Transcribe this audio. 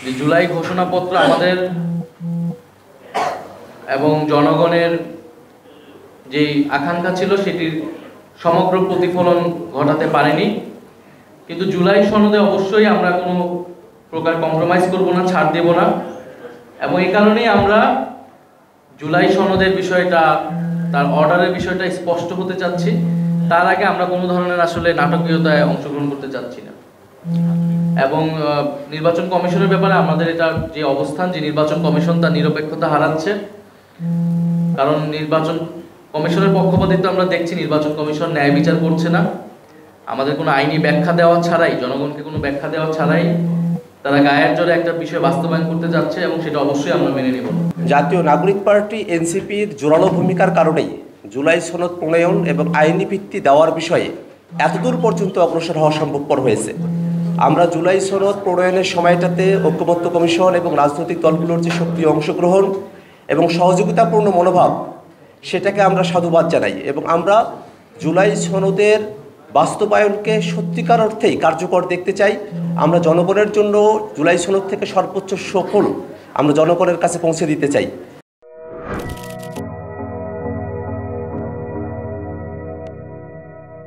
যে জুলাই ঘোষণাপত্র আমাদের এবং জনগণের যে আকাঙ্ক্ষা ছিল সেটির সমগ্র প্রতিফলন ঘটাতে পারেনি, কিন্তু জুলাই সনদে অবশ্যই আমরা কোনো প্রকার কম্প্রোমাইজ করব না, ছাড় দেব না। এবং এই কারণেই আমরা জুলাই সনদের বিষয়টা, তার অর্ডারের বিষয়টা স্পষ্ট হতে চাচ্ছি। তার আগে আমরা কোনো ধরনের আসলে নাটকীয়তায় অংশগ্রহণ করতে চাচ্ছি না। এবং নির্বাচন কমিশনের ব্যাপারে আমাদের এটা যে অবস্থান, যে নির্বাচন কমিশন তার নিরপেক্ষতা হারাচ্ছে। কারণ নির্বাচন কমিশনের পক্ষপাতিত্ব আমরা দেখছি, নির্বাচন কমিশন ন্যায় বিচার করছে না। আমাদের কোনো আইনি ব্যাখ্যা দেওয়া ছাড়াই, জনগণকে কোনো ব্যাখ্যা দেওয়া ছাড়াই তারা গায়ের জোরে একটা বিষয় বাস্তবায়ন করতে যাচ্ছে, এবং সেটা অবশ্যই আমরা মেনে নেব। জাতীয় নাগরিক পার্টি এনসিপির জোরালো ভূমিকার কারণেই জুলাই সনদ প্রণয়ন এবং আইনি ভিত্তি দেওয়ার বিষয়ে এতদূর পর্যন্ত অগ্রসর হওয়া সম্ভবপর হয়েছে। আমরা জুলাই সনদ প্রণয়নের সময়টাতে ঐক্যমত্য কমিশন এবং রাজনৈতিক দলগুলোর যে সক্রিয় অংশগ্রহণ এবং সহযোগিতাপূর্ণ মনোভাব, সেটাকে আমরা সাধুবাদ জানাই। এবং আমরা জুলাই সনদের বাস্তবায়নকে সত্যিকার অর্থেই কার্যকর দেখতে চাই। আমরা জনগণের জন্য জুলাই সনদ থেকে সর্বোচ্চ সুফল আমরা জনগণের কাছে পৌঁছে দিতে চাই।